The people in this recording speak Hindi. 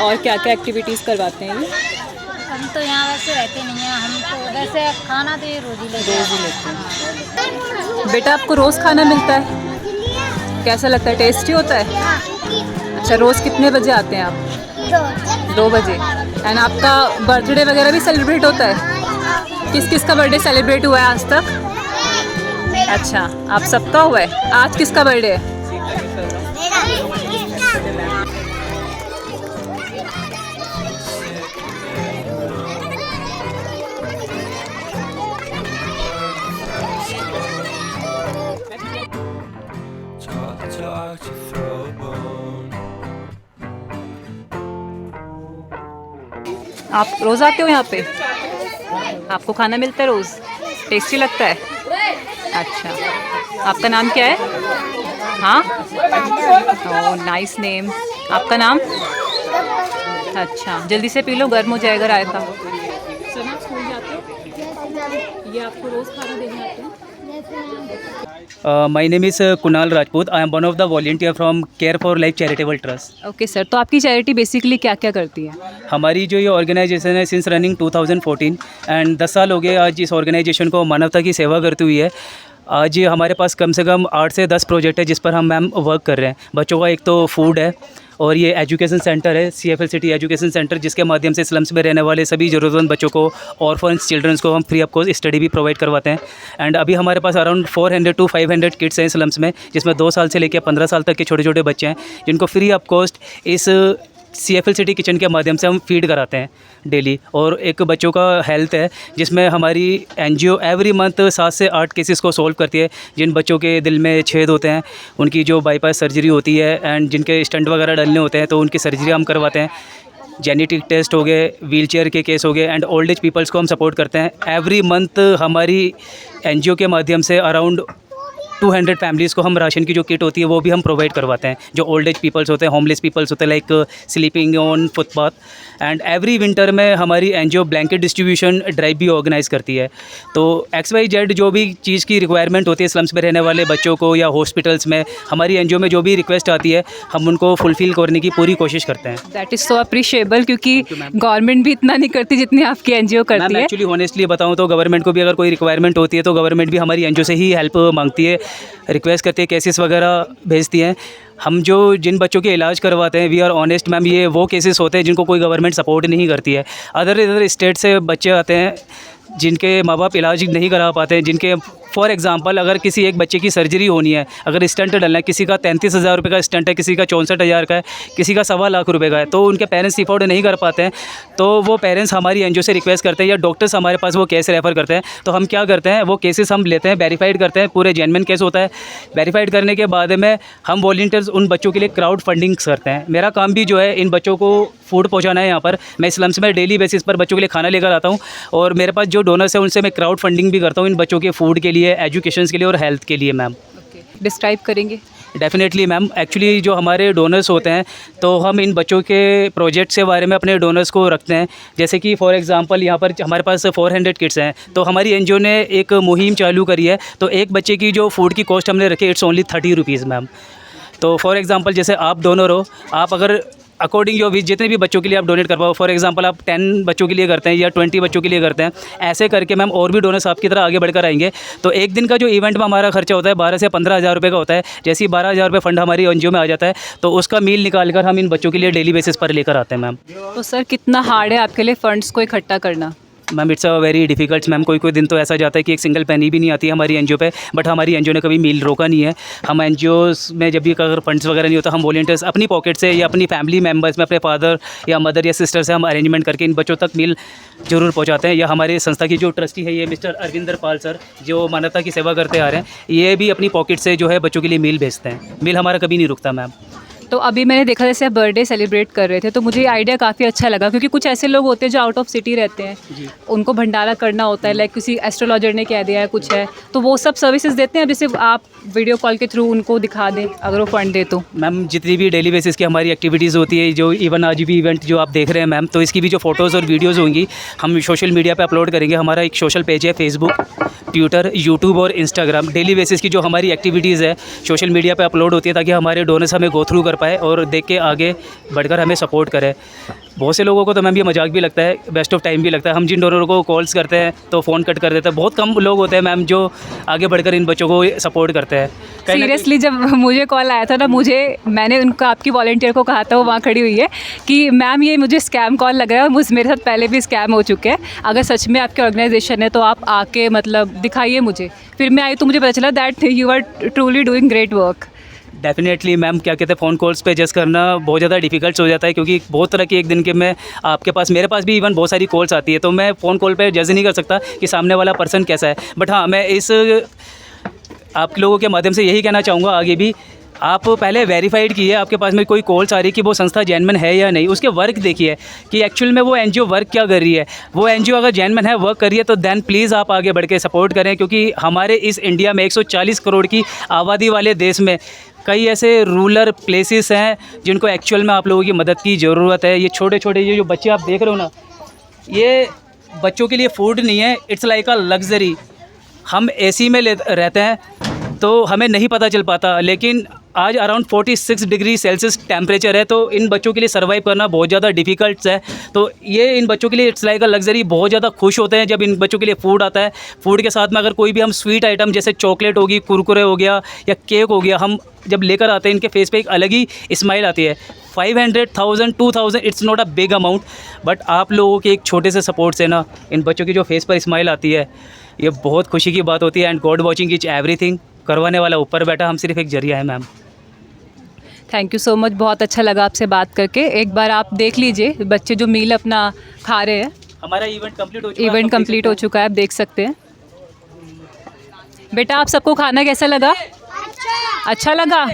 और क्या क्या एक्टिविटीज़ करवाते हैं ये? हम तो यहाँ वैसे रहते नहीं हैं, हम तो वैसे खाना तो ये रोज़ ही लेते हैं। बेटा आपको रोज़ खाना मिलता है, कैसा लगता है, टेस्टी होता है? अच्छा, रोज़ कितने बजे आते हैं आप? 2 बजे। एंड आपका बर्थडे वगैरह भी सेलिब्रेट होता है? किस किस का बर्थडे सेलिब्रेट हुआ है आज तक? अच्छा, आप सबका हुआ है। आज किसका बर्थडे है? आप रोज़ आते हो यहाँ पे? आपको खाना मिलता है रोज़? टेस्टी लगता है? अच्छा, आपका नाम क्या है? हाँ, ओह नाइस नेम। आपका नाम? अच्छा, जल्दी से पी लो, गर्म हो जाएगा रायता। सर आप स्कूल जाते हो? ये आपको रोज़ खाना देने आते हैं? My name is Kunal Rajput. I am one of the volunteer from Care for Life Charitable Trust. Okay sir, तो आपकी चैरिटी बेसिकली क्या क्या करती है? हमारी जो ये ऑर्गेनाइजेशन है सिंस रनिंग 2014 एंड 10 साल हो गए आज इस ऑर्गेनाइजेशन को मानवता की सेवा करती हुई है। आज ये हमारे पास कम से कम 8 से 10 प्रोजेक्ट है जिस पर हम मैम वर्क कर रहे हैं। बच्चों का एक तो फूड है और ये एजुकेशन सेंटर है, CFL सिटी एजुकेशन सेंटर, जिसके माध्यम से स्लम्स में रहने वाले सभी ज़रूरतमंद बच्चों को, ऑर्फन्स चिल्ड्रंस को हम फ्री ऑफ कॉस्ट स्टडी भी प्रोवाइड करवाते हैं। एंड अभी हमारे पास अराउंड 400 to 500 किड्स हैं स्लम्स में, जिसमें 2 साल से लेकर 15 साल तक के छोटे छोटे बच्चे हैं जिनको फ्री ऑफ कॉस्ट इस CFL सिटी किचन के माध्यम से हम फीड कराते हैं डेली। और एक बच्चों का हेल्थ है जिसमें हमारी NGO एवरी मंथ 7 से 8 केसेस को सॉल्व करती है। जिन बच्चों के दिल में छेद होते हैं, उनकी जो बाईपास सर्जरी होती है एंड जिनके स्टंट वगैरह डलने होते हैं तो उनकी सर्जरी हम करवाते हैं। जेनेटिक टेस्ट हो गए, व्हीलचेयर के केस हो गए एंड ओल्ड एज पीपल्स को हम सपोर्ट करते हैं। एवरी मंथ हमारी NGO के माध्यम से अराउंड 200 फैमिलीज़ को हम राशन की जो किट होती है वो भी हम प्रोवाइड करवाते हैं। जो ओल्ड एज पीपल्स होते हैं, होमलेस पीपल्स होते हैं, like sleeping on footpath. And every winter में हमारी NGO ब्लैंकेट डिस्ट्रीब्यूशन ड्राइव भी ऑर्गेनाइज़ करती है। तो XYZ जो भी चीज़ की रिक्वायरमेंट होती है स्लम्स में रहने वाले बच्चों को या हॉस्पिटल्स में, हमारी NGO में जो भी रिक्वेस्ट आती है हम उनको फुलफ़िल करने की पूरी कोशिश करते हैं। दैट इज़ सो अप्रिशिएबल, क्योंकि गवर्नमेंट भी इतना नहीं करती जितनी आपकी NGO करती है। एक्चुअली ऑनेस्टली बताऊँ तो गवर्नमेंट को भी अगर कोई रिक्वायरमेंट होती है तो गवर्नमेंट भी हमारी NGO से ही हेल्प मांगती है, रिक्वेस्ट करती है, केसेस वगैरह भेजती हैं। हम जो जिन बच्चों के इलाज करवाते हैं, वी आर ऑनेस्ट मैम, ये वो केसेस होते हैं जिनको कोई गवर्नमेंट सपोर्ट नहीं करती है। अदर स्टेट से बच्चे आते हैं जिनके माँ बाप इलाज नहीं करा पाते हैं, जिनके फॉर एग्जांपल अगर किसी एक बच्चे की सर्जरी होनी है, अगर स्टंट डलना है, किसी का 33,000 रुपये का स्टंट है, किसी का 64,000 का है, किसी का 1.25 लाख रुपये का है, तो उनके पेरेंट्स अफोर्ड नहीं कर पाते हैं। तो वो पेरेंट्स हमारी NGO से रिक्वेस्ट करते हैं या डॉक्टर्स हमारे पास वो केस रेफ़र करते हैं। तो हम क्या करते हैं, वो केसेस हम लेते हैं, वेरीफाइड करते हैं, पूरे जेन्युइन केस होता है। वेरीफाइड करने के बाद में हम वॉलंटियर्स उन बच्चों के लिए क्राउड फंडिंग करते हैं। मेरा काम भी जो है इन बच्चों को फूड पहुँचाना है। यहाँ पर मैं स्लम्स में डेली बेसिस पर बच्चों के लिए खाना लेकर आता हूँ और मेरे पास जो डोनर्स हैं उनसे मैं क्राउड फंडिंग भी करता हूँ इन बच्चों के फूड के लिए, एजुकेशन के लिए और हेल्थ के लिए मैम। डिस्क्राइब करेंगे? डेफिनेटली मैम, एक्चुअली जो हमारे डोनर्स होते हैं तो हम इन बच्चों के प्रोजेक्ट्स के बारे में अपने डोनर्स को रखते हैं। जैसे कि फॉर एग्जांपल यहाँ पर हमारे पास 400 किड्स हैं, तो हमारी NGO ने एक मुहिम चालू करी है। तो एक बच्चे की जो फूड की कॉस्ट हमने रखी है, इट्स ओनली 30 रुपीज़ मैम। तो फॉर एग्जांपल जैसे आप डोनर हो, आप अगर अकॉर्डिंग योर विश जितने भी बच्चों के लिए आप डोनेट कर पाओ, फॉर एग्जांपल आप 10 बच्चों के लिए करते हैं या 20 बच्चों के लिए करते हैं, ऐसे करके मैम और भी डोनर्स आपकी तरह आगे बढ़कर आएंगे। तो एक दिन का जो इवेंट में हमारा खर्चा होता है 12 से 15 हज़ार रुपये का होता है। जैसे ही 12,000 रुपये फंड हमारी NGO में आ जाता है तो उसका मील निकाल कर हम इन बच्चों के लिए डेली बेसिस पर लेकर आते हैं मैम। तो सर कितना हार्ड है आपके लिए फ़ंड्स को इकट्ठा करना? Ma'am it's a very difficult ma'am. कोई दिन तो ऐसा जाता है कि एक सिंगल पेनी भी नहीं आती है हमारी NGO पे, बट हमारी NGO ने कभी मील रोका नहीं है। हम NGOs में जब भी अगर फंड्स वगैरह नहीं होता, हम वॉलंटियर्स अपनी पॉकेट से या अपनी फैमिली मेम्बर्स में अपने फादर या मदर या सिस्टर से हम अरेंजमेंट करके इन बच्चों तक मील ज़रूर पहुँचाते हैं। या हमारे संस्था की जो ट्रस्टी है ये मिस्टर अरविंदर पाल सर, जो मानवता की सेवा करते आ रहे हैं, ये भी अपनी पॉकेट से जो है बच्चों के लिए मील भेजते हैं। मील हमारा कभी नहीं रुकता मैम। तो अभी मैंने देखा जैसे आप बर्थडे सेलिब्रेट कर रहे थे, तो मुझे ये आइडिया काफ़ी अच्छा लगा, क्योंकि कुछ ऐसे लोग होते हैं जो आउट ऑफ सिटी रहते हैं, उनको भंडारा करना होता है, लाइक किसी एस्ट्रोलॉजर ने कह दिया है कुछ है, तो वो सब सर्विसेज देते हैं। जैसे आप वीडियो कॉल के थ्रू उनको दिखा दें अगर वो फंड दे तो। मैम जितनी भी डेली बेसिस की हमारी एक्टिविटीज़ होती है, जो इवन आज भी इवेंट जो आप देख रहे हैं मैम, तो इसकी भी जो फ़ोटोज़ और वीडियोज़ होंगी हम सोशल मीडिया पर अपलोड करेंगे। हमारा एक सोशल पेज है फेसबुक, ट्विटर, यूट्यूब और इंस्टाग्राम डेली बेसिस की जो हमारी एक्टिविटीज़ है सोशल मीडिया पे अपलोड होती है, ताकि हमारे डोनर्स हमें गो थ्रू कर पाए और देख के आगे बढ़कर हमें सपोर्ट करें। बहुत से लोगों को तो मैम ये मजाक भी लगता है, वेस्ट ऑफ टाइम भी लगता है। हम जिन डोनरों को कॉल्स करते हैं तो फ़ोन कट कर देते हैं। बहुत कम लोग होते हैं मैम जो आगे बढ़कर इन बच्चों को सपोर्ट करते हैं। सीरियसली जब मुझे कॉल आया था ना, मैंने उनको, आपकी वॉलंटियर को कहा था, वो वहाँ खड़ी हुई है, कि मैम ये मुझे स्कैम कॉल लग रहा है और मेरे साथ पहले भी स्कैम हो चुके हैं, अगर सच में आपकी ऑर्गेनाइजेशन है तो आप आके मतलब दिखाइए मुझे। फिर मैं आई तो मुझे पता चला that you are truly doing great work. Definitely ma'am, क्या कहते हैं, फ़ोन कॉल्स पे जज करना बहुत ज़्यादा डिफिकल्ट हो जाता है, क्योंकि बहुत तरह की एक दिन के में आपके पास, मेरे पास भी इवन बहुत सारी कॉल्स आती है, तो मैं फ़ोन कॉल पे जज नहीं कर सकता कि सामने वाला पर्सन कैसा है। बट हाँ, मैं इस आप लोगों के माध्यम से यही कहना चाहूँगा आगे भी, आप पहले वेरीफाइड कीजिए आपके पास में कोई कॉल्स आ रही है कि वो संस्था जेन्युइन है या नहीं। उसके वर्क देखिए कि एक्चुअल में वो एनजीओ वर्क क्या कर रही है। वो एनजीओ अगर जेन्युइन है, वर्क कर रही है, तो देन प्लीज़ आप आगे बढ़ के सपोर्ट करें, क्योंकि हमारे इस इंडिया में 140 करोड़ की आबादी वाले देश में कई ऐसे रूरल प्लेसेस हैं जिनको एक्चुअल में आप लोगों की मदद की ज़रूरत है। ये छोटे छोटे ये जो बच्चे आप देख रहे हो ना, ये बच्चों के लिए फूड नहीं है, इट्स लाइक अ लग्जरी। हम एसी में रहते हैं तो हमें नहीं पता चल पाता, लेकिन आज अराउंड 46 डिग्री सेल्सियस टेम्परेचर है, तो इन बच्चों के लिए सर्वाइव करना बहुत ज़्यादा डिफ़िकल्ट है। तो ये इन बच्चों के लिए इट्स लाइक अ लग्जरी। बहुत ज़्यादा खुश होते हैं जब इन बच्चों के लिए फूड आता है। फूड के साथ में अगर कोई भी हम स्वीट आइटम जैसे चॉकलेट होगी, कुरकुरे हो गया या केक हो गया, हम जब लेकर आते हैं, इनके फेस पे एक अलग ही स्माइल आती है। 500,000 2000 it's not a big amount, but आप लोगों के एक छोटे से सपोर्ट से ना इन बच्चों की जो फेस पर स्माइल आती है, ये बहुत खुशी की बात होती है। And God watching is everything. करवाने वाला ऊपर बैठा, हम सिर्फ एक जरिया है ma'am. Thank you so much, बहुत अच्छा लगा आपसे बात करके। एक बार आप देख लीजिए बच्चे जो मील अपना खा रहे हैं। हमारा इवेंट कंप्लीट हो चुका है। इवेंट कंप्लीट हो चुका है, आप देख सकते हैं। बेटा, आप सबको खाना कैसा लगा? अच्छा लगा।